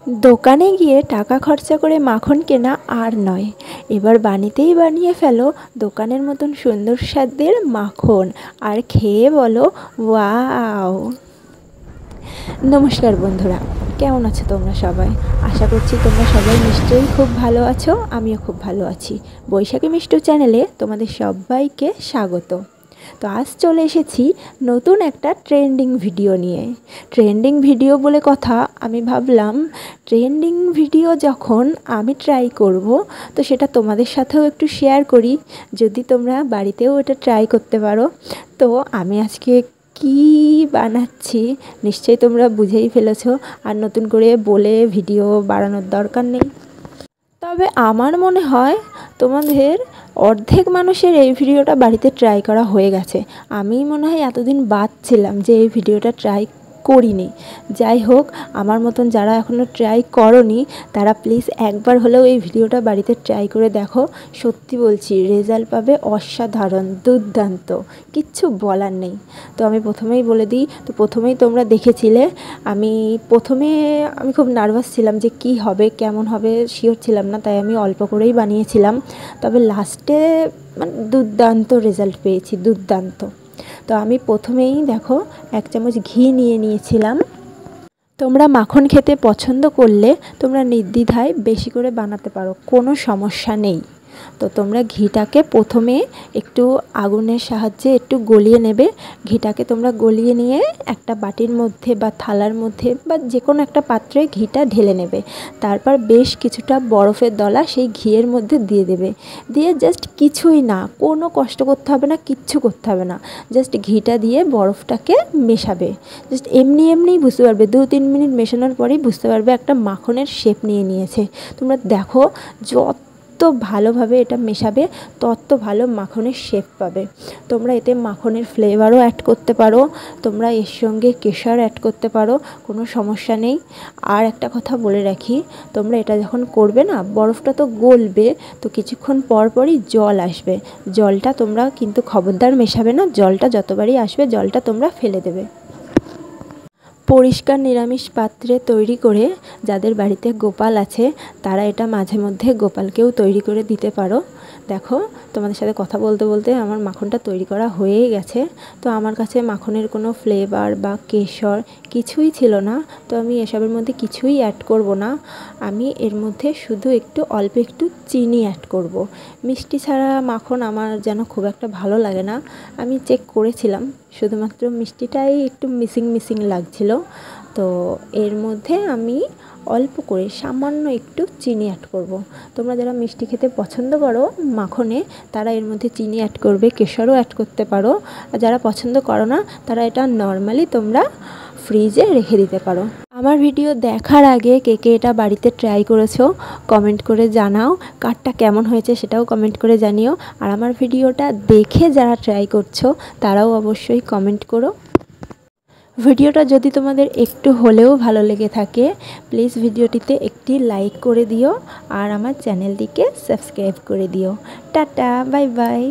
দোকানে গিয়ে টাকা খরচা করে মাখন কেনা আর নয়, এবার বাড়িতেই বানিয়ে ফেলো দোকানের মতন সুন্দর স্বাদের মাখন আর খেয়ে বলো ওয়াও। নমস্কার বন্ধুরা, কেমন আছো তোমরা সবাই? আশা করছি তোমরা সবাই নিশ্চয়ই খুব ভালো আছো, আমিও খুব ভালো আছি। বৈশাখী মিষ্টু চ্যানেলে তোমাদের সবাইকে স্বাগত। তো আজ চলে এসেছি নতুন একটা ট্রেন্ডিং ভিডিও নিয়ে। ট্রেন্ডিং ভিডিও বলে কথা, আমি ভাবলাম ট্রেন্ডিং ভিডিও যখন আমি ট্রাই করব তো সেটা তোমাদের সাথেও একটু শেয়ার করি, যদি তোমরা বাড়িতেও এটা ট্রাই করতে পারো। তো আমি আজকে কি বানাচ্ছি নিশ্চয়ই তোমরা বুঝেই ফেলেছো, আর নতুন করে বলে ভিডিও বাড়ানোর দরকার নেই। তবে আমার মনে হয় তোমাদের অর্ধেক মানুষের এই ভিডিওটা বাড়িতে ট্রাই করা হয়ে গেছে। আমি মনে হয় এতদিন বাদ ছিলাম যে এই ভিডিওটা ট্রাই করিনি। যাই হোক, আমার মতন যারা এখনও ট্রাই করনি তারা প্লিজ একবার হলেও এই ভিডিওটা বাড়িতে ট্রাই করে দেখো। সত্যি বলছি, রেজাল্ট পাবে অসাধারণ, দুর্দান্ত, কিচ্ছু বলার নেই। তো আমি প্রথমেই বলে দিই, তো প্রথমেই তোমরা দেখেছিলে আমি খুব নার্ভাস ছিলাম যে কি হবে কেমন হবে, শিওর ছিলাম না, তাই আমি অল্প করেই বানিয়েছিলাম। তবে লাস্টে দুর্দান্ত রেজাল্ট পেয়েছি, দুর্দান্ত। তো আমি প্রথমেই দেখো 1 চামচ ঘি নিয়েছিলাম। তোমরা মাখন খেতে পছন্দ করলে তোমরা নির্দ্বিধায় বেশি করে বানাতে পারো, কোনো সমস্যা নেই। তো তোমরা ঘিটাকে প্রথমে একটু আগুনের সাহায্যে একটু গলিয়ে নেবে। ঘিটাকে তোমরা গলিয়ে নিয়ে একটা বাটির মধ্যে বা থালার মধ্যে বা যে কোনো একটা পাত্রে ঘিটা ঢেলে নেবে। তারপর বেশ কিছুটা বরফের দলা সেই ঘিয়ের মধ্যে দিয়ে দেবে। দিয়ে জাস্ট কিছুই না, কোনো কষ্ট করতে হবে না, কিচ্ছু করতে হবে না, জাস্ট ঘিটা দিয়ে বরফটাকে মেশাবে। জাস্ট এমনিই বুঝতে পারবে, 2-3 মিনিট মেশানোর পরেই বুঝতে পারবে একটা মাখনের শেপ নিয়েছে। তোমরা দেখো, যত ভালোভাবে এটা মেশাবে তত ভালো মাখনের শেপ পাবে। তোমরা এতে মাখনের ফ্লেভারও অ্যাড করতে পারো, তোমরা এর সঙ্গে কেশর অ্যাড করতে পারো, কোনো সমস্যা নেই। আর একটা কথা বলে রাখি, তোমরা এটা যখন করবে না, বরফটা তো গলবে, তো কিছুক্ষণ পরই জল আসবে। জলটা তোমরা কিন্তু খবরদার মেশাবে না, জলটা যতবারই আসবে জলটা তোমরা ফেলে দেবে। পরিষ্কার নিরামিষ পাত্রে তৈরি করে, যাদের বাড়িতে গোপাল আছে তারা এটা মাঝে মধ্যে গোপালকেও তৈরি করে দিতে পারো। দেখো, তোমাদের সাথে কথা বলতে বলতে আমার মাখনটা তৈরি করা হয়েই গেছে। তো আমার কাছে মাখনের কোনো ফ্লেভার বা কেশর কিছুই ছিল না, তো আমি এসবের মধ্যে কিছুই অ্যাড করব না। আমি এর মধ্যে শুধু অল্প একটু চিনি অ্যাড করব। মিষ্টি ছাড়া মাখন আমার যেন খুব একটা ভালো লাগে না। আমি চেক করেছিলাম, শুধুমাত্র মিষ্টিটাই একটু মিসিং লাগছিল। তো এর মধ্যে আমি অল্প করে সামান্য একটু চিনি অ্যাড করব। তোমরা যারা মিষ্টি খেতে পছন্দ করো মাখনে, তারা এর মধ্যে চিনি অ্যাড করবে, কেশরও অ্যাড করতে পারো। আর যারা পছন্দ করো না তারা এটা নর্মালি তোমরা ফ্রিজে রেখে দিতে পারো। আমার ভিডিও দেখার আগে কে কে এটা বাড়িতে ট্রাই করেছো কমেন্ট করে জানাও, কারটা কেমন হয়েছে সেটাও কমেন্ট করে জানিও। আর আমার ভিডিওটা দেখে যারা ট্রাই করছো তারাও অবশ্যই কমেন্ট করো। ভিডিওটা যদি তোমাদের একটু হলেও ভালো লেগে থাকে প্লিজ ভিডিওটিতে একটি লাইক করে দিও আর আমার চ্যানেলটিকে সাবস্ক্রাইব করে দিও। Tata, bye bye.